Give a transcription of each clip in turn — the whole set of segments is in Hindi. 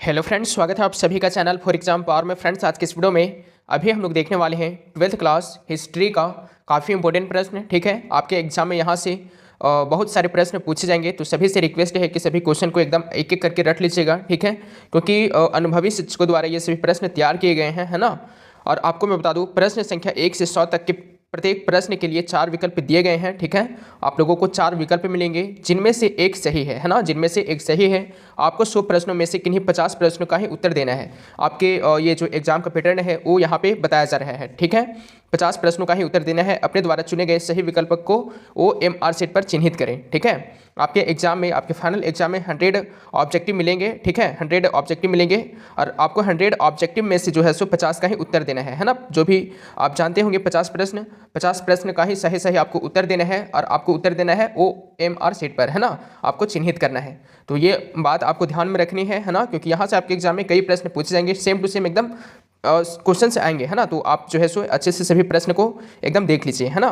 हेलो फ्रेंड्स, स्वागत है आप सभी का चैनल फॉर एग्जाम पावर में। फ्रेंड्स, आज के इस वीडियो में अभी हम लोग देखने वाले हैं 12th क्लास हिस्ट्री का काफ़ी इंपॉर्टेंट प्रश्न। ठीक है, आपके एग्जाम में यहाँ से बहुत सारे प्रश्न पूछे जाएंगे, तो सभी से रिक्वेस्ट है कि सभी क्वेश्चन को एकदम एक एक करके रट लीजिएगा। ठीक है, क्योंकि अनुभवी शिक्षकों द्वारा ये सभी प्रश्न तैयार किए गए हैं, है ना। और आपको मैं बता दूँ, प्रश्न संख्या 1 से 100 तक के प्रत्येक प्रश्न के लिए 4 विकल्प दिए गए हैं। ठीक है, आप लोगों को 4 विकल्प मिलेंगे, जिनमें से एक सही है ना, जिनमें से एक सही है। आपको 100 प्रश्नों में से किन्हीं 50 प्रश्नों का ही उत्तर देना है। आपके ये जो एग्जाम का पैटर्न है वो यहाँ पे बताया जा रहा है। ठीक है, 50 प्रश्नों का ही उत्तर देना है। अपने द्वारा चुने गए सही विकल्प को OMR सेट पर चिन्हित करें। ठीक है, आपके एग्जाम में, आपके फाइनल एग्जाम में 100 ऑब्जेक्टिव मिलेंगे। ठीक है, 100 ऑब्जेक्टिव मिलेंगे और आपको 100 ऑब्जेक्टिव में से जो है सो 50 का ही उत्तर देना है ना। जो भी आप जानते होंगे 50 प्रश्न का ही सही आपको उत्तर देना है, और आपको उत्तर देना है OMR सेट पर, है ना। आपको चिन्हित करना है, तो ये बात आपको ध्यान में रखनी है ना, क्योंकि यहाँ से आपके एग्जाम में कई प्रश्न पूछे जाएंगे, सेम टू सेम एकदम क्वेश्चन से आएंगे, है ना। तो आप जो है सो अच्छे से सभी प्रश्न को एकदम देख लीजिए, है ना।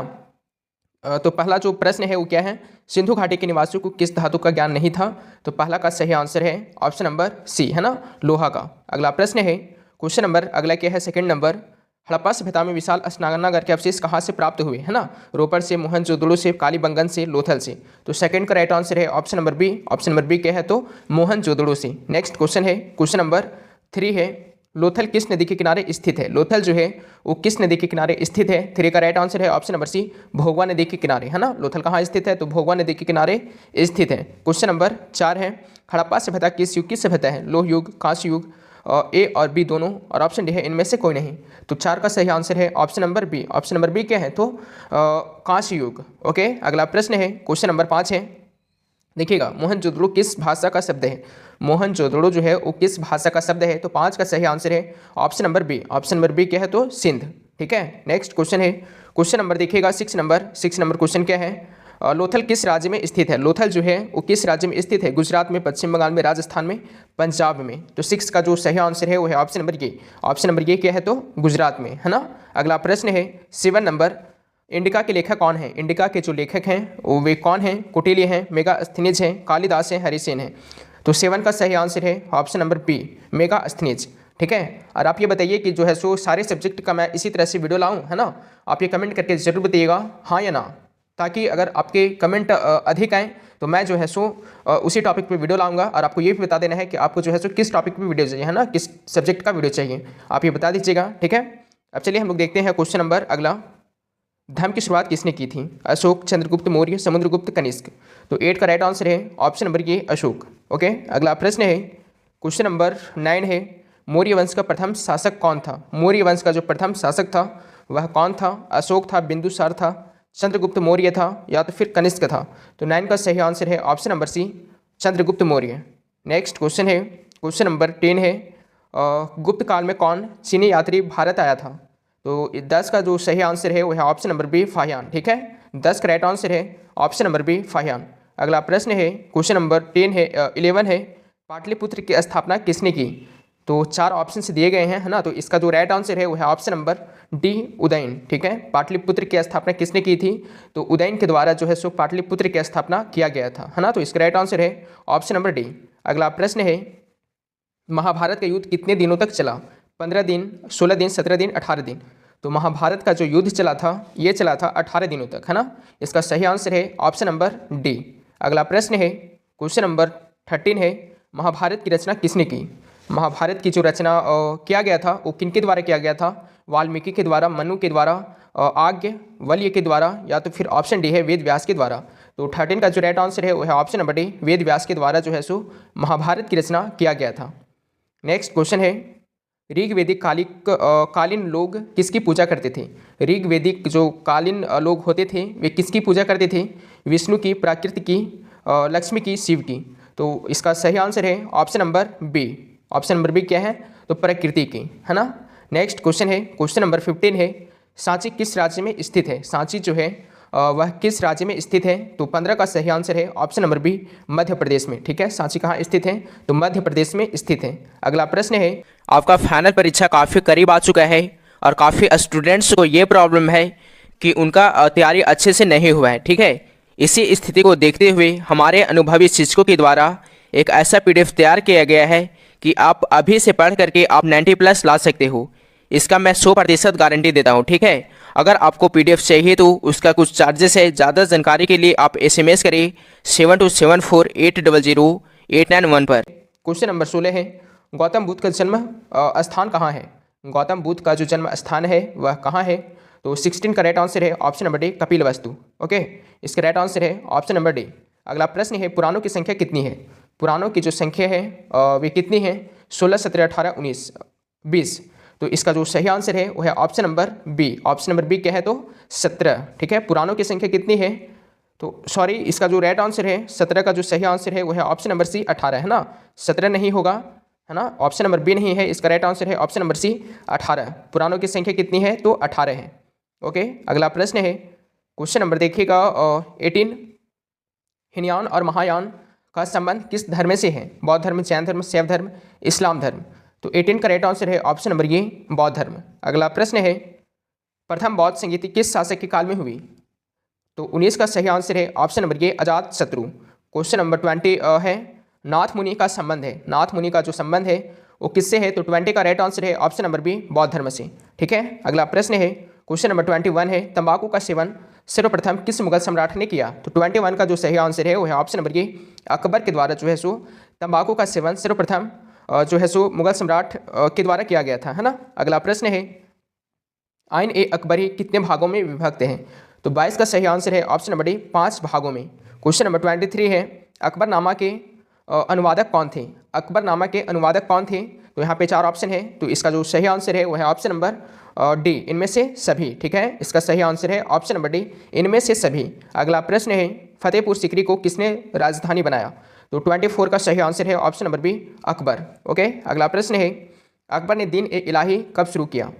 तो पहला जो प्रश्न है वो क्या है, सिंधु घाटी के निवासियों को किस धातु का ज्ञान नहीं था। तो पहला का सही आंसर है ऑप्शन नंबर सी, है ना, लोहा का। अगला प्रश्न है, क्वेश्चन नंबर अगला क्या है, सेकंड नंबर, हड़प्पा सभ्यता में विशाल स्नानागार के अवशेष कहाँ से प्राप्त हुए, है ना। रोपड़ से, मोहनजोदड़ो से, कालीबंगन से, लोथल से। तो सेकंड का राइट आंसर है option number B. Option number B क्या है, तो मोहनजोदड़ो से। नेक्स्ट क्वेश्चन है, क्वेश्चन नंबर 3 है, लोथल किस नदी के किनारे स्थित है। लोथल जो है वो किस नदी के किनारे स्थित है। 3 का राइट आंसर है ऑप्शन नंबर सी, भोगवा नदी के किनारे, है ना। लोथल कहाँ स्थित है, तो भोगवा नदी के किनारे स्थित है। क्वेश्चन नंबर 4 है, हड़प्पा सभ्यता किस युग की सभ्यता है। लोह युग, कांस्य युग, ए और बी दोनों, और ऑप्शन डी है इनमें से कोई नहीं। तो 4 का सही आंसर है option number B. Option number B क्या है, तो कांस्य युग। ओके, अगला प्रश्न है, क्वेश्चन नंबर 5 है, देखिएगा, मोहनजोदड़ो किस भाषा का शब्द है। मोहनजोदड़ो जो है वो किस भाषा का शब्द है। तो 5 का सही आंसर है option number B. Option number B क्या है, तो सिंध। ठीक है, नेक्स्ट क्वेश्चन है, क्वेश्चन नंबर देखिएगा 6 नंबर क्वेश्चन क्या है, लोथल किस राज्य में स्थित है। लोथल जो है वो किस राज्य में स्थित है। गुजरात में, पश्चिम बंगाल में, राजस्थान में, पंजाब में। तो 6 का जो सही आंसर है वो है option number A. Option number A क्या है, तो गुजरात में, है ना। अगला प्रश्न है 7 नंबर, इंडिका के लेखक कौन है। इंडिका के जो लेखक हैं वो वे कौन हैं। कुटिल्य हैं, मेगास्थनीज हैं, कालिदास हैं, हरिसेन हैं। तो 7 का सही आंसर है ऑप्शन नंबर बी, मेगास्थनीज। ठीक है, और आप ये बताइए कि जो है सो सारे सब्जेक्ट का मैं इसी तरह से वीडियो लाऊं, है ना। आप ये कमेंट करके जरूर बताइएगा हाँ या ना, ताकि अगर आपके कमेंट अधिक आएँ तो मैं जो है सो उसी टॉपिक पे वीडियो लाऊंगा। और आपको ये भी बता देना है कि आपको जो है सो किस टॉपिक पे वीडियो चाहिए, है ना, किस सब्जेक्ट का वीडियो चाहिए, आप ये बता दीजिएगा। ठीक है, अब चलिए हम लोग देखते हैं क्वेश्चन नंबर अगला, धर्म की शुरुआत किसने की थी। अशोक, चंद्रगुप्त मौर्य, समुद्रगुप्त, कनिष्क। तो 8 का राइट आंसर है ऑप्शन नंबर ये, अशोक। ओके, अगला प्रश्न है, क्वेश्चन नंबर 9 है, मौर्य वंश का प्रथम शासक कौन था। मौर्य वंश का जो प्रथम शासक था वह कौन था। अशोक था, बिंदुसार था, चंद्रगुप्त मौर्य था, या तो फिर कनिष्क था। तो 9 का सही आंसर है option number C, Chandragupta Maurya. Next question है, क्वेश्चन नंबर 10 है, गुप्त काल में कौन चीनी यात्री भारत आया था। तो 10 का जो सही आंसर है वो है ऑप्शन नंबर बी, फाहियान। ठीक है, 10 का राइट आंसर है ऑप्शन नंबर बी, फाहियान। अगला प्रश्न है, क्वेश्चन नंबर 11 है, पाटलिपुत्र की स्थापना किसने की। तो 4 ऑप्शन से दिए गए हैं, है ना। तो इसका जो राइट आंसर है वो है ऑप्शन नंबर डी, उदयन। ठीक है, पाटलिपुत्र की स्थापना किसने की थी। तो उदयन के द्वारा जो है सो पाटलिपुत्र की स्थापना किया गया था, है ना। तो इसका राइट आंसर है ऑप्शन नंबर डी। अगला प्रश्न है, महाभारत का युद्ध कितने दिनों तक चला। 15 दिन, 16 दिन, 17 दिन, 18 दिन। तो महाभारत का जो युद्ध चला था ये चला था 18 दिनों तक, है ना। इसका सही आंसर है ऑप्शन नंबर डी। अगला प्रश्न है, क्वेश्चन नंबर 13 है, महाभारत की रचना किसने की। महाभारत की जो रचना किया गया था वो किनके द्वारा किया गया था। वाल्मीकि के द्वारा, मनु के द्वारा, आज्ञ वल्य के द्वारा, या तो फिर ऑप्शन डी है वेद व्यास के द्वारा। तो 13 का जो राइट आंसर है वो है option number D, Ved Vyas के द्वारा जो है सो महाभारत की रचना किया गया था। नेक्स्ट क्वेश्चन है, ऋग्वेदिक कालीन लोग किसकी पूजा करते थे। ऋग्वेदिक जो कालीन लोग होते थे वे किसकी पूजा करते थे। विष्णु की, प्रकृति की, लक्ष्मी की, शिव की। तो इसका सही आंसर है option number B. Option number B क्या है, तो प्रकृति की, है ना। नेक्स्ट क्वेश्चन है, क्वेश्चन नंबर 15 है, सांची किस राज्य में स्थित है। सांची जो है वह किस राज्य में स्थित है। तो 15 का सही आंसर है option number B, Madhya Pradesh में। ठीक है, सांची कहाँ स्थित है, तो मध्य प्रदेश में स्थित है। अगला प्रश्न है, आपका फाइनल परीक्षा काफ़ी करीब आ चुका है और काफ़ी स्टूडेंट्स को ये प्रॉब्लम है कि उनका तैयारी अच्छे से नहीं हुआ है। ठीक है, इसी स्थिति को देखते हुए हमारे अनुभवी शिक्षकों के द्वारा एक ऐसा PDF तैयार किया गया है कि आप अभी से पढ़ करके आप 90+ ला सकते हो। इसका मैं 100% गारंटी देता हूँ, ठीक है। अगर आपको PDF चाहिए तो उसका कुछ चार्जेस है। ज़्यादा जानकारी के लिए आप SMS करिए 7274800891 पर। क्वेश्चन नंबर 16 है, गौतम बुद्ध का जन्म स्थान कहाँ है? गौतम बुद्ध का जो जन्म स्थान है वह कहाँ है? तो 16 का राइट आंसर है option number D, Kapilavastu. Okay, इसका राइट आंसर है ऑप्शन नंबर डी। अगला प्रश्न है, पुराणों की संख्या कितनी है? पुराणों की जो संख्या है वे कितनी है? 16, 17, 18, 19, 20। तो इसका जो सही आंसर है वह है option number B. Option number B क्या है? तो 17। ठीक है, पुराणों की संख्या कितनी है? तो सॉरी, इसका जो राइट आंसर है 17 का जो सही आंसर है वो है ऑप्शन नंबर सी, 18 है ना। 17 नहीं होगा, है ना। ऑप्शन नंबर बी नहीं है, इसका राइट आंसर है ऑप्शन नंबर सी, 18। पुराणों की संख्या कितनी है? तो 18 है। ओके, अगला प्रश्न है, क्वेश्चन नंबर देखिएगा 18, हिनयान और महायान का संबंध किस धर्म से है? बौद्ध धर्म, जैन धर्म, शैव धर्म, इस्लाम धर्म। तो 18 का राइट आंसर है ऑप्शन नंबर ये, बौद्ध धर्म। अगला प्रश्न है, प्रथम बौद्ध संगीति किस शासक के काल में हुई? तो 19 का सही आंसर है ऑप्शन नंबर ये, अजात शत्रु। क्वेश्चन नंबर 20 है, नाथ मुनि का संबंध है, नाथ मुनि का जो संबंध है वो किससे है? तो 20 का राइट आंसर है ऑप्शन नंबर बी, बौद्ध धर्म से। ठीक है, अगला प्रश्न है, क्वेश्चन नंबर 21 है, तंबाकू का सेवन सर्वप्रथम किस मुगल सम्राट ने किया? तो 21 का जो सही आंसर है वो है ऑप्शन नंबर ये, अकबर के द्वारा जो है सो तंबाकू का सेवन सर्वप्रथम जो है सो मुगल सम्राट के द्वारा किया गया था, है ना। अगला प्रश्न है, आइन ए अकबरी कितने भागों में विभक्त है? तो 22 का सही आंसर है ऑप्शन नंबर डी, 5 भागों में। क्वेश्चन नंबर 23 है, अकबरनामा के अनुवादक कौन थे? अकबरनामा के अनुवादक कौन थे? तो यहाँ पे 4 ऑप्शन है, तो इसका जो सही आंसर है वो है ऑप्शन नंबर डी, इनमें से सभी। ठीक है, इसका सही आंसर है ऑप्शन नंबर डी, इनमें से सभी। अगला प्रश्न है, फतेहपुर सीकरी को किसने राजधानी बनाया? तो 24 का सही आंसर है option number B, Akbar. Okay, अगला प्रश्न है, अकबर ने दीन ए इलाही कब शुरू किया?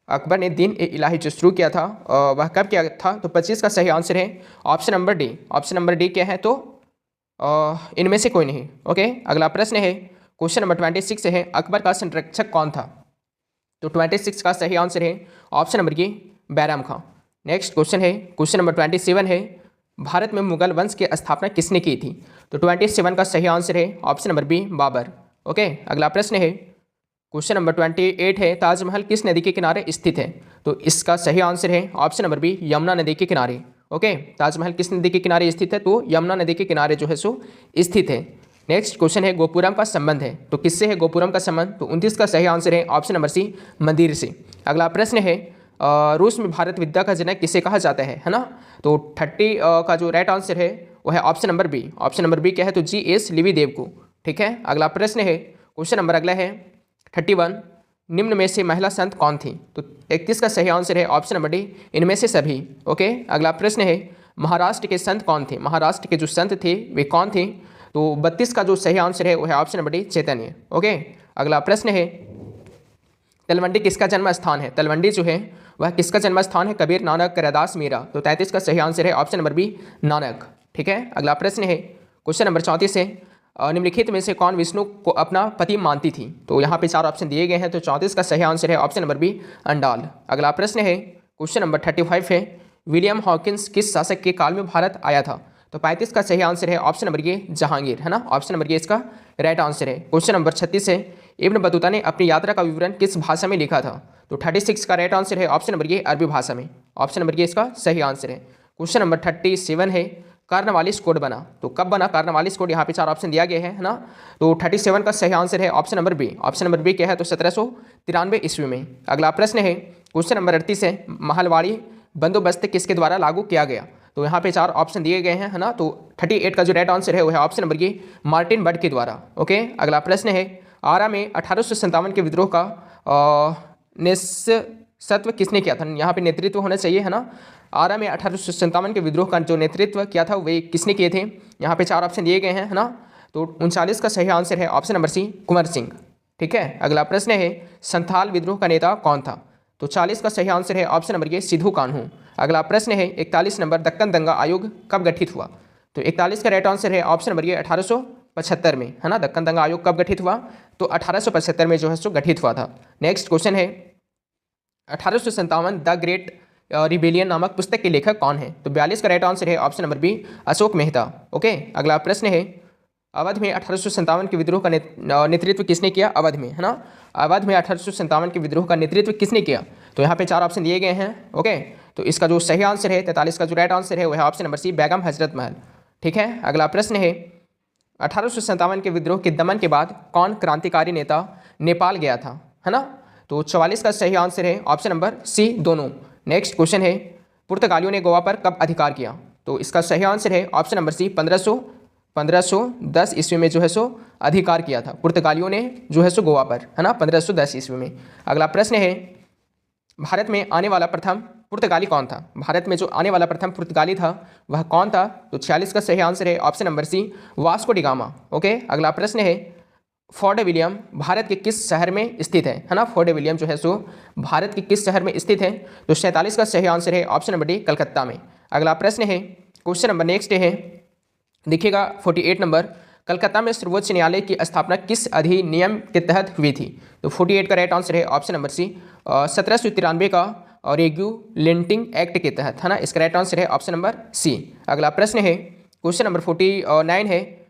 अकबर ने दीन ए इलाही जो शुरू किया था वह कब किया था? तो 25 का सही आंसर है option number D. Option number D क्या है? तो इनमें से कोई नहीं। ओके, अगला प्रश्न है, क्वेश्चन नंबर 26 है, अकबर का संरक्षक कौन था? तो 26 का सही आंसर है ऑप्शन नंबर ये, बैराम खां। नेक्स्ट क्वेश्चन है, क्वेश्चन नंबर 27 है, भारत में मुगल वंश की स्थापना किसने की थी? तो 27 का सही आंसर है option number B, Babur. Okay, अगला प्रश्न है, क्वेश्चन नंबर 28 है, ताजमहल किस नदी के किनारे स्थित है? तो इसका सही आंसर है ऑप्शन नंबर बी, यमुना नदी के किनारे। ओके, ताजमहल किस नदी के किनारे स्थित है? तो यमुना नदी के किनारे जो है सो स्थित है। नेक्स्ट क्वेश्चन है, गोपुरम का संबंध है, तो किससे है गोपुरम का संबंध? तो 29 का सही आंसर है ऑप्शन नंबर सी, मंदिर से। अगला प्रश्न है, रूस में भारत विद्या का जनक किसे कहा जाता है ना। तो 30 का जो राइट आंसर है वो है option number B. Option number B क्या है? तो GS लिविदेव को। ठीक है, अगला प्रश्न है, क्वेश्चन नंबर अगला है 31, निम्न में से महिला संत कौन थी? तो 31 का सही आंसर है ऑप्शन नंबर डी, इनमें से सभी। ओके, अगला प्रश्न है, महाराष्ट्र के संत कौन थे? महाराष्ट्र के जो संत थे वे कौन थे? तो 32 का जो सही आंसर है वो है ऑप्शन नंबर डी, चैतन्य। ओके, अगला प्रश्न है, तलवंडी किसका जन्म स्थान है? तलवंडी जो है वह किसका जन्म स्थान है? कबीर, नानक, रैदास, मीरा। तो 33 का सही आंसर है ऑप्शन नंबर बी, नानक। ठीक है, अगला प्रश्न है, क्वेश्चन नंबर 34 है, निम्नलिखित में से कौन विष्णु को अपना पति मानती थी? तो यहाँ पे 4 ऑप्शन दिए गए हैं, तो 34 का सही आंसर है ऑप्शन नंबर बी, अंडाल। अगला प्रश्न है, क्वेश्चन नंबर 35 है, विलियम हॉकिंस किस शासक के काल में भारत आया था? तो 35 का सही आंसर है ऑप्शन नंबर ये, जहांगीर, है ना। ऑप्शन नंबर ये इसका राइट आंसर है। क्वेश्चन नंबर 36 है, इब्न बतूता ने अपनी यात्रा का विवरण किस भाषा में लिखा था? तो 36 का राइट आंसर है ऑप्शन नंबर ये, अरबी भाषा में। ऑप्शन नंबर ये इसका सही आंसर है। क्वेश्चन नंबर 37 है, कार्नवालिस कोड बना, तो कब बना कार्नवालिस कोड? यहाँ पे 4 ऑप्शन दिया गया है ना। तो 37 का सही आंसर है option number B. Option number B क्या है? तो 1793 ईस्वी में। अगला प्रश्न है, क्वेश्चन नंबर 38 है, महलवाड़ी बंदोबस्त किसके द्वारा लागू किया गया? तो यहाँ पे 4 ऑप्शन दिए गए हैं, है ना। तो 38 का जो राइट आंसर है वो है ऑप्शन नंबर ये, मार्टिन बर्ड के द्वारा। ओके, अगला प्रश्न है, आरा में 1857 के विद्रोह का नेतृत्व किसने किया था? यहाँ पे नेतृत्व होना चाहिए, है ना। आरा में 1857 के विद्रोह का जो नेतृत्व किया था वे किसने किए थे? यहाँ पे 4 ऑप्शन दिए गए हैं, है ना। तो 39 का सही आंसर है ऑप्शन नंबर सी, कुंवर सिंह। ठीक है, अगला प्रश्न है, संथाल विद्रोह का नेता कौन था? तो 40 का सही आंसर है ऑप्शन नंबर ये, सिद्धू कान्हू। अगला प्रश्न है, 41 नंबर, दक्कन दंगा आयोग कब गठित हुआ? तो 41 का राइट आंसर है ऑप्शन नंबर ये, 1875 में, है ना। दक्कन दंगा आयोग कब गठित हुआ? तो 1875 में जो है सो गठित हुआ था। नेक्स्ट क्वेश्चन है, 1857 द ग्रेट रिबेलियन नामक पुस्तक के लेखक कौन है? तो 42 का राइट आंसर है option number B, Ashok Mehta. Okay, अगला प्रश्न है, अवध में 1857 के विद्रोह का नेतृत्व किसने किया? अवध में, है ना। अवध में 1857 के विद्रोह का नेतृत्व किसने किया? तो यहाँ पे 4 ऑप्शन दिए गए हैं। ओके, तो इसका जो सही आंसर है 43 का जो राइट आंसर है वो है ऑप्शन नंबर सी, बेगम हजरत महल। ठीक है, अगला प्रश्न है 1857 के विद्रोह के दमन के बाद कौन क्रांतिकारी नेता नेपाल गया था, है ना। तो 44 का सही आंसर है ऑप्शन नंबर सी, दोनों। नेक्स्ट क्वेश्चन है पुर्तगालियों ने गोवा पर कब अधिकार किया? तो इसका सही आंसर है ऑप्शन नंबर सी, 1510 ईस्वी में जो है सो अधिकार किया था पुर्तगालियों ने जो है सो गोवा पर, है ना, 1510 ईस्वी में। अगला प्रश्न है भारत में आने वाला प्रथम पुर्तगाली कौन था? भारत में जो आने वाला प्रथम पुर्तगाली था वह कौन था? तो 46 का सही आंसर है option number C, Vasco da Gama. Okay, अगला प्रश्न है फोर्ट विलियम भारत के किस शहर में स्थित है ना। फोर्ट विलियम जो है सो भारत के किस शहर में स्थित है? तो 47 का सही आंसर है ऑप्शन नंबर डी, कलकत्ता में। अगला प्रश्न है क्वेश्चन नंबर नेक्स्ट है, देखिएगा 48 नंबर, कलकत्ता में सर्वोच्च न्यायालय की स्थापना किस अधिनियम के तहत हुई थी? तो 48 का राइट आंसर है ऑप्शन नंबर सी, 1793 का रेगुलेटिंग एक्ट के तहत, है ना। इसका राइट आंसर है ऑप्शन नंबर सी। अगला प्रश्न है क्वेश्चन नंबर 49 है,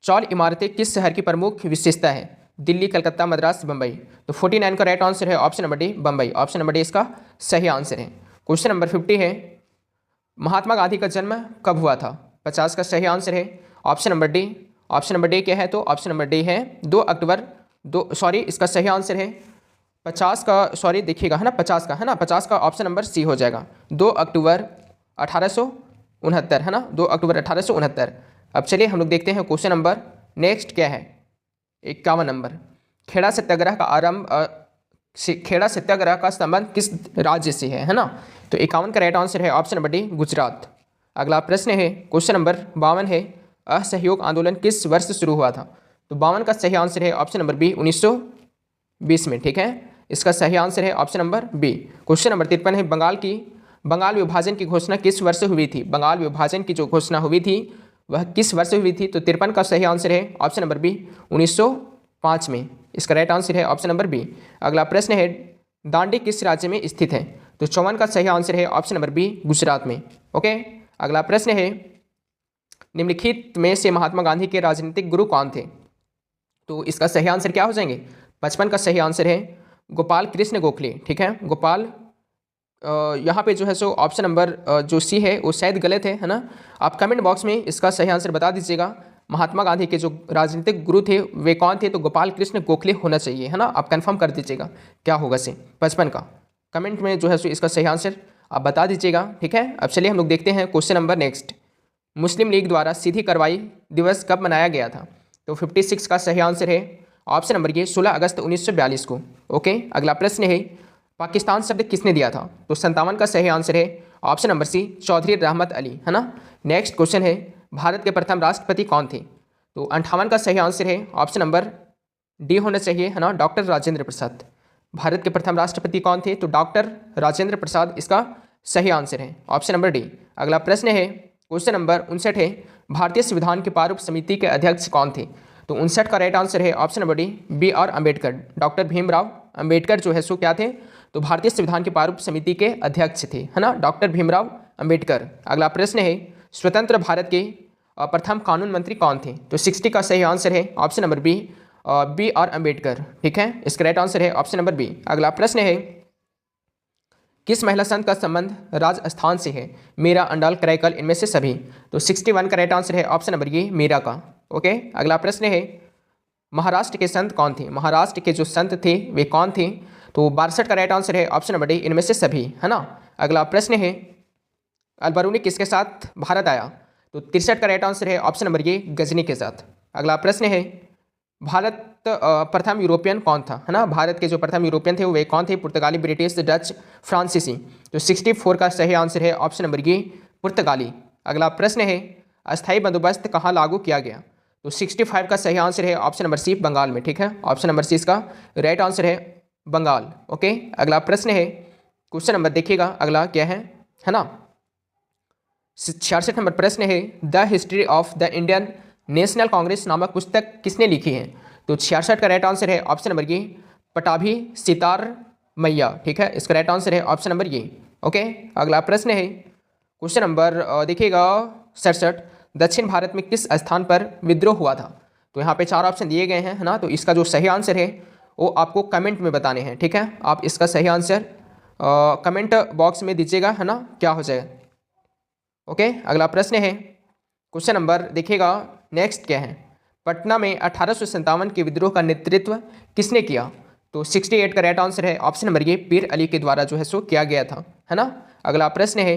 चौल इमारतें किस शहर की प्रमुख विशेषता है? दिल्ली, कलकत्ता, मद्रास, बम्बई। तो 49 का राइट आंसर है option number D, Bombay. Option number D इसका सही आंसर है। क्वेश्चन नंबर 50 है, महात्मा गांधी का जन्म कब हुआ था? 50 का सही आंसर है option number D. Option number D क्या है? तो ऑप्शन नंबर डी है 2 अक्टूबर इसका सही आंसर है 50 का, देखिएगा, है ना, 50 का, है ना, 50 का ऑप्शन नंबर सी हो जाएगा, 2 अक्टूबर 1869, है ना, 2 अक्टूबर 1869। अब चलिए हम लोग देखते हैं क्वेश्चन नंबर नेक्स्ट क्या है, 51 नंबर, खेड़ा सत्याग्रह का आरंभ खेड़ा सत्याग्रह का संबंध किस राज्य से है ना। तो 51 का राइट आंसर है ऑप्शन नंबर डी, गुजरात। अगला प्रश्न है क्वेश्चन नंबर 52 है, असहयोग आंदोलन किस वर्ष शुरू हुआ था? तो 52 का सही आंसर है ऑप्शन नंबर बी, 1920 में। ठीक है, इसका सही आंसर है option number B. Question number 53 है, बंगाल विभाजन की घोषणा किस वर्ष हुई थी? बंगाल विभाजन की जो घोषणा हुई थी वह किस वर्ष हुई थी? तो 53 का सही आंसर है ऑप्शन नंबर बी, 1905 में। इसका राइट आंसर है ऑप्शन नंबर बी। अगला प्रश्न है, दांडी किस राज्य में स्थित है? तो 54 का सही आंसर है ऑप्शन नंबर बी, गुजरात में। ओके, अगला प्रश्न है, निम्नलिखित में से महात्मा गांधी के राजनीतिक गुरु कौन थे? तो इसका सही आंसर क्या हो जाएंगे? 55 का सही आंसर है गोपाल कृष्ण गोखले। ठीक है, गोपाल, यहाँ पे जो है सो ऑप्शन नंबर जो सी है वो शायद गलत है ना। आप कमेंट बॉक्स में इसका सही आंसर बता दीजिएगा। महात्मा गांधी के जो राजनीतिक गुरु थे वे कौन थे? तो गोपाल कृष्ण गोखले होना चाहिए, है ना। आप कंफर्म कर दीजिएगा क्या होगा से 55 का, कमेंट में जो है सो इसका सही आंसर आप बता दीजिएगा। ठीक है, अब चलिए हम लोग देखते हैं क्वेश्चन नंबर नेक्स्ट, मुस्लिम लीग द्वारा सीधी कार्रवाई दिवस कब मनाया गया था? तो 56 का सही आंसर है ऑप्शन नंबर ये, 16 अगस्त 1942 को। ओके, अगला प्रश्न है, पाकिस्तान शब्द किसने दिया था? तो 57 का सही आंसर है ऑप्शन नंबर सी, चौधरी रहमत अली, है ना। नेक्स्ट क्वेश्चन है, भारत के प्रथम राष्ट्रपति कौन थे? तो 58 का सही आंसर है ऑप्शन नंबर डी होना चाहिए, है ना, डॉक्टर राजेंद्र प्रसाद। भारत के प्रथम राष्ट्रपति कौन थे? तो डॉक्टर राजेंद्र प्रसाद इसका सही आंसर है ऑप्शन नंबर डी। अगला प्रश्न है क्वेश्चन नंबर 59 है, भारतीय संविधान की प्रारूप समिति के अध्यक्ष कौन थे? तो 59 का राइट आंसर है option number D, B R Ambedkar. Doctor Bhimrao Ambedkar जो है सो क्या थे? तो भारतीय संविधान की प्रारूप समिति के अध्यक्ष थे, है ना, डॉक्टर भीमराव अम्बेडकर। अगला प्रश्न है, स्वतंत्र भारत के प्रथम कानून मंत्री कौन थे? तो 60 का सही आंसर है option number B, B R Ambedkar. ठीक है, इसका राइट आंसर है ऑप्शन नंबर बी। अगला प्रश्न है, किस महिला संत का संबंध राजस्थान से है? मीरा, अंडाल, करैकल, इनमें से सभी। तो 61 का राइट आंसर है ऑप्शन नंबर ये, मीरा का। ओके, अगला प्रश्न है, महाराष्ट्र के संत कौन थे? महाराष्ट्र के जो संत थे वे कौन थे? तो 62 का राइट आंसर है ऑप्शन नंबर डी, इनमें से सभी, है ना। अगला प्रश्न है, अलबरूनी किसके साथ भारत आया? तो 63 का राइट आंसर है ऑप्शन नंबर ये, गजनी के साथ। अगला प्रश्न है, भारत प्रथम यूरोपियन कौन था? है ना, भारत के जो प्रथम यूरोपियन थे वे कौन थे? पुर्तगाली, ब्रिटिश, डच, फ्रांसीसी। तो 64 का सही आंसर है ऑप्शन नंबर ये, पुर्तगाली। अगला प्रश्न है, अस्थायी बंदोबस्त कहाँ लागू किया गया? तो 65 का सही आंसर है ऑप्शन नंबर सी, बंगाल में। ठीक है, ऑप्शन नंबर सी इसका राइट आंसर है, बंगाल। ओके, अगला प्रश्न है, क्वेश्चन नंबर देखिएगा अगला क्या है ना। 66 नंबर प्रश्न है, the history of the Indian national Congress नामक पुस्तक किसने लिखी है? तो 66 का राइट आंसर है ऑप्शन नंबर ये, पटाभी सितार मैया। ठीक है, इसका राइट आंसर है ऑप्शन नंबर ये। ओके, अगला प्रश्न है क्वेश्चन नंबर देखिएगा 67, दक्षिण भारत में किस स्थान पर विद्रोह हुआ था? तो यहाँ पे 4 ऑप्शन दिए गए हैं, है ना। तो इसका जो सही आंसर है वो आपको कमेंट में बताने हैं, ठीक है। आप इसका सही आंसर कमेंट बॉक्स में दीजिएगा, है ना, क्या हो जाएगा। ओके, अगला प्रश्न है, क्वेश्चन नंबर देखिएगा नेक्स्ट क्या है। पटना में 1857 के विद्रोह का नेतृत्व किसने किया? तो 68 का राइट आंसर है ऑप्शन नंबर ये पीर अली के द्वारा जो है सो किया गया था, है ना। अगला प्रश्न है,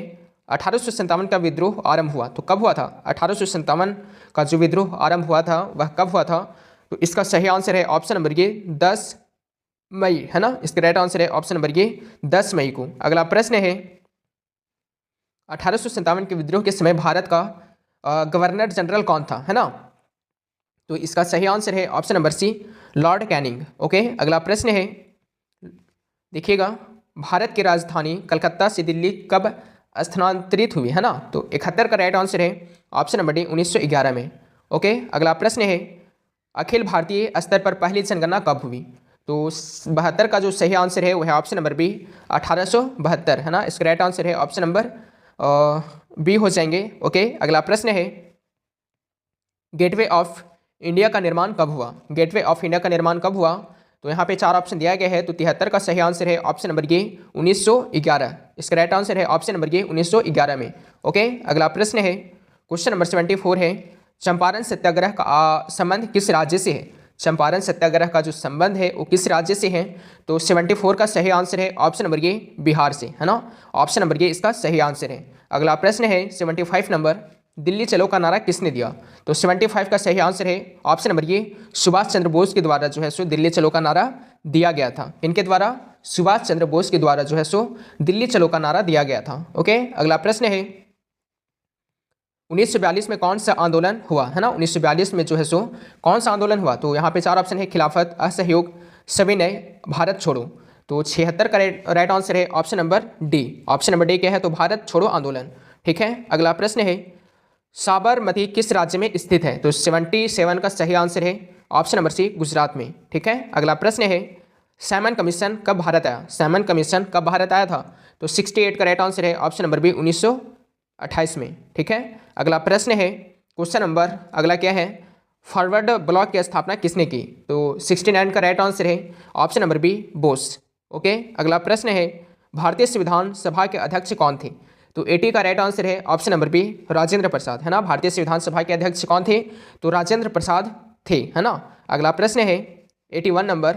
1857 का विद्रोह आरंभ हुआ तो कब हुआ था? 1857 का जो विद्रोह आरंभ हुआ था वह कब हुआ था? तो इसका सही आंसर है ऑप्शन नंबर ये 10 मई, है ना। इसका राइट आंसर है ऑप्शन नंबर ये 10 मई को। अगला प्रश्न है, 1857 के विद्रोह के समय भारत का गवर्नर जनरल कौन था, है ना। तो इसका सही आंसर है option number C Lord Canning. Okay, अगला प्रश्न है, देखिएगा भारत की राजधानी कलकत्ता से दिल्ली कब स्थानांतरित हुई, है ना। तो 71 का राइट आंसर है ऑप्शन नंबर डी 1911 में। ओके, अगला प्रश्न है, अखिल भारतीय स्तर पर पहली जनगणना कब हुई? तो 72 का जो सही आंसर है वो है ऑप्शन नंबर बी 1872, है ना। इसका राइट आंसर है ऑप्शन नंबर बी हो जाएंगे। ओके, अगला प्रश्न है, गेटवे ऑफ इंडिया का निर्माण कब हुआ? गेटवे ऑफ इंडिया का निर्माण कब हुआ? तो यहाँ पे 4 ऑप्शन दिया गया है। तो 73 का सही आंसर है ऑप्शन नंबर ये 1911। इसका राइट आंसर है ऑप्शन नंबर ये 1911 में। ओके, अगला प्रश्न है, क्वेश्चन नंबर 74 है, चंपारण सत्याग्रह का संबंध किस राज्य से है? चंपारण सत्याग्रह का जो संबंध है वो किस राज्य से है? तो 74 का सही आंसर है ऑप्शन नंबर ये बिहार से, है ना। ऑप्शन नंबर ये इसका सही आंसर है। अगला प्रश्न है 75 नंबर, दिल्ली चलो का नारा किसने दिया? तो 75 का सही आंसर है ऑप्शन नंबर ये सुभाष चंद्र बोस के द्वारा जो है सो दिल्ली चलो का नारा दिया गया था। इनके द्वारा, सुभाष चंद्र बोस के द्वारा जो है सो दिल्ली चलो का नारा दिया गया था। ओके, अगला प्रश्न है, 1942 में कौन सा आंदोलन हुआ, है ना। 1942 में जो है सो कौन सा आंदोलन हुआ? तो यहाँ पे 4 ऑप्शन है, खिलाफत, असहयोग, सविनय, भारत छोड़ो। तो 76 का राइट आंसर है option number D. Option number D क्या है? तो भारत छोड़ो आंदोलन, ठीक है। अगला प्रश्न है, साबरमती किस राज्य में स्थित है? तो 77 का सही आंसर है ऑप्शन नंबर सी गुजरात में, ठीक है। अगला प्रश्न है, सैमन कमीशन कब भारत आया? सैमन कमीशन कब भारत आया था? तो 68 का राइट आंसर है ऑप्शन नंबर बी 1928 में, ठीक है। अगला प्रश्न है, क्वेश्चन नंबर अगला क्या है, फॉरवर्ड ब्लॉक की स्थापना किसने की? तो 69 का राइट आंसर है option number B Bose. Okay, अगला प्रश्न है, भारतीय संविधान सभा के अध्यक्ष कौन थे? तो 80 का राइट आंसर है option number B Rajendra Prasad, है ना। भारतीय संविधान सभा के अध्यक्ष कौन थे? तो राजेंद्र प्रसाद थे, है ना। अगला प्रश्न है 81 नंबर,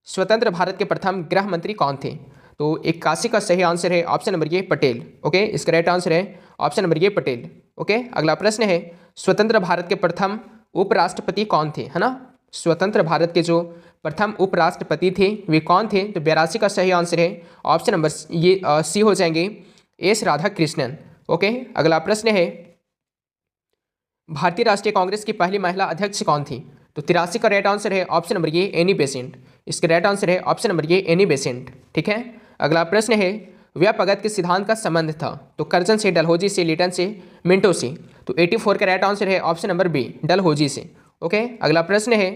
स्वतंत्र भारत के प्रथम गृह मंत्री कौन थे? तो 81 का सही आंसर है ऑप्शन नंबर ये पटेल। ओके, इसका राइट आंसर है ऑप्शन नंबर ये पटेल। ओके, अगला प्रश्न है, स्वतंत्र भारत के प्रथम उपराष्ट्रपति कौन थे, है ना। स्वतंत्र भारत के जो प्रथम उपराष्ट्रपति थे वे कौन थे? तो 82 का सही आंसर है ऑप्शन नंबर ये सी हो जाएंगे, एस राधाकृष्णन। ओके, अगला प्रश्न है, भारतीय राष्ट्रीय कांग्रेस की पहली महिला अध्यक्ष कौन थी? तो 83 का राइट आंसर है ऑप्शन नंबर ये एनी बेसेंट। इसका राइट आंसर है ऑप्शन नंबर ये एनी बेसेंट, ठीक है। अगला प्रश्न है, व्यापगत के सिद्धांत का संबंध था? तो कर्जन से, डलहौजी से, लीटन से, मिंटो से। तो 84 का राइट आंसर है ऑप्शन नंबर बी डलहौजी से। ओके, अगला प्रश्न है,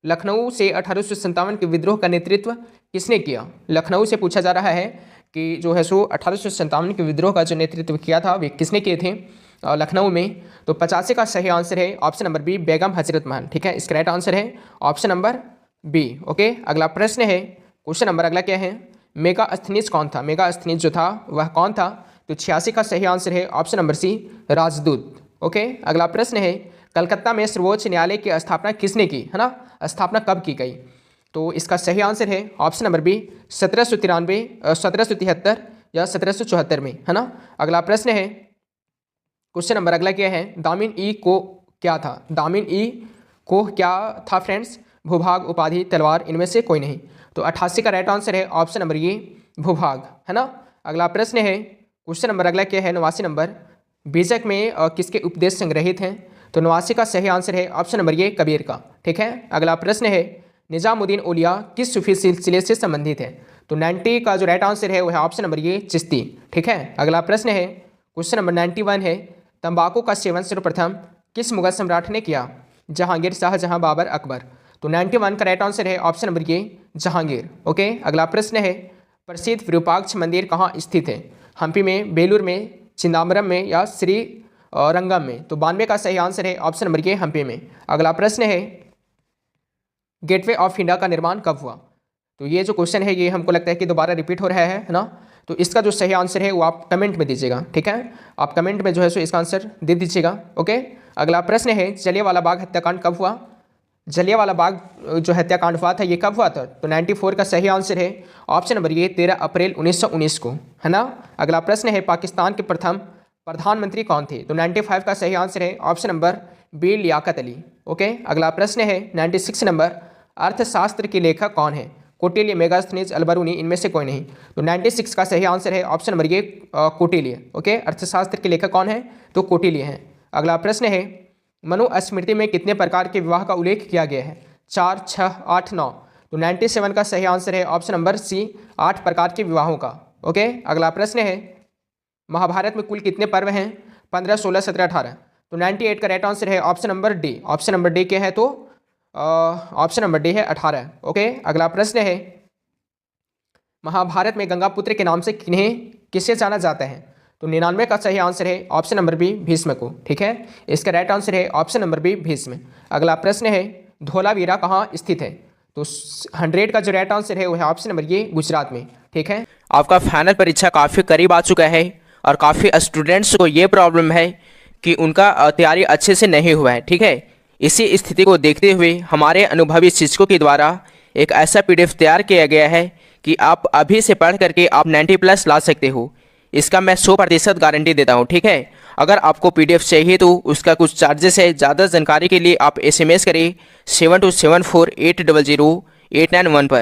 लखनऊ से 1857 के विद्रोह का नेतृत्व किसने किया? लखनऊ से पूछा जा रहा है कि जो है सो 1857 के विद्रोह का जो नेतृत्व किया था वे किसने किए थे लखनऊ में? तो 85 का सही आंसर है option number B Begum Hazrat Mahal, ठीक है। इसका राइट आंसर है ऑप्शन नंबर बी। ओके, अगला प्रश्न है, क्वेश्चन नंबर अगला क्या है, मेगास्थनीज कौन था? मेगास्थनीज जो था वह कौन था? तो 86 का सही आंसर है ऑप्शन नंबर सी राजदूत। ओके, अगला प्रश्न है, कलकत्ता में सर्वोच्च न्यायालय की स्थापना किसने की, है ना। स्थापना कब की गई? तो इसका सही आंसर है ऑप्शन नंबर बी 1793, 1773 या 1774 में, है ना। अगला प्रश्न है, क्वेश्चन नंबर अगला क्या है, दामिन ई को क्या था? दामिन ई को क्या था फ्रेंड्स? भूभाग, उपाधि, तलवार, इनमें से कोई नहीं। तो 88 का राइट आंसर है ऑप्शन नंबर ये भूभाग, है ना। अगला प्रश्न है, क्वेश्चन नंबर अगला क्या है, 89 नंबर, बीजक में किसके उपदेश संग्रहित हैं? तो 89 का सही आंसर है ऑप्शन नंबर ये कबीर का, ठीक है। अगला प्रश्न है, निजामुद्दीन औलिया किस सूफी सिलसिले से संबंधित है? तो 90 का जो राइट आंसर है वो है ऑप्शन नंबर ये चिश्ती, ठीक है। अगला प्रश्न है, क्वेश्चन नंबर 91 है, तंबाकू का सेवन सर्वप्रथम किस मुगल सम्राट ने किया? जहांगीर, शाहजहां, बाबर, अकबर। तो 91 का राइट आंसर है ऑप्शन नंबर ये जहांगीर। ओके, अगला प्रश्न है, प्रसिद्ध विरूपाक्ष मंदिर कहाँ स्थित है? हम्पी में, बेलूर में, चिदम्बरम में या श्री रंगम में। तो 92 का सही आंसर है ऑप्शन नंबर ए हम्पी में। अगला प्रश्न है गेटवे ऑफ इंडिया का निर्माण कब हुआ? तो ये जो क्वेश्चन है ये हमको लगता है कि दोबारा रिपीट हो रहा है ना। तो इसका जो सही आंसर है वो आप कमेंट में दीजिएगा, ठीक है। आप कमेंट में जो है सो इसका आंसर दे दीजिएगा। ओके, अगला प्रश्न है जलियांवाला बाग हत्याकांड कब हुआ? जलियांवाला बाग जो हत्याकांड हुआ था ये कब हुआ था? तो 94 का सही आंसर है ऑप्शन नंबर ए 13 अप्रैल 1919 को, है ना। अगला प्रश्न है पाकिस्तान के प्रथम प्रधानमंत्री कौन थे? तो 95 का सही आंसर है option number B Liaquat Ali. Okay, अगला प्रश्न है 96 नंबर अर्थशास्त्र के लेखक कौन है? कौटिल्य, मेगास्थनीज, अलबरूनी, इनमें से कोई नहीं। तो 96 का सही आंसर है option number A Kautilya. Okay, अर्थशास्त्र के लेखक कौन है? तो कौटिल्य हैं। अगला प्रश्न है मनुस्मृति में कितने प्रकार के विवाह का उल्लेख किया गया है? 4, 6, 8, 9। तो 97 का सही आंसर है ऑप्शन नंबर सी 8 प्रकार के विवाहों का। ओके, अगला प्रश्न है महाभारत में कुल कितने पर्व हैं? 15, 16, 17, 18। तो 98 का राइट आंसर है option number D. Option number D क्या है? तो ऑप्शन नंबर डी है 18। ओके, अगला प्रश्न है महाभारत में गंगापुत्र के नाम से किसे जाना जाता है? तो 99 का सही आंसर है ऑप्शन नंबर बी भीष्म को, ठीक है। इसका राइट आंसर है ऑप्शन नंबर बी भीष्म। अगला प्रश्न है धोलावीरा कहाँ स्थित है? तो 100 का जो राइट आंसर है वो है ऑप्शन नंबर ये गुजरात में, ठीक है। आपका फाइनल परीक्षा काफ़ी करीब आ चुका है और काफ़ी स्टूडेंट्स को ये प्रॉब्लम है कि उनका तैयारी अच्छे से नहीं हुआ है, ठीक है। इसी स्थिति को देखते हुए हमारे अनुभवी शिक्षकों के द्वारा एक ऐसा PDF तैयार किया गया है कि आप अभी से पढ़ करके आप 90+ ला सकते हो। इसका मैं 100% गारंटी देता हूँ, ठीक है। अगर आपको PDF चाहिए तो उसका कुछ चार्जेस है। ज़्यादा जानकारी के लिए आप SMS करें 7274800891 पर।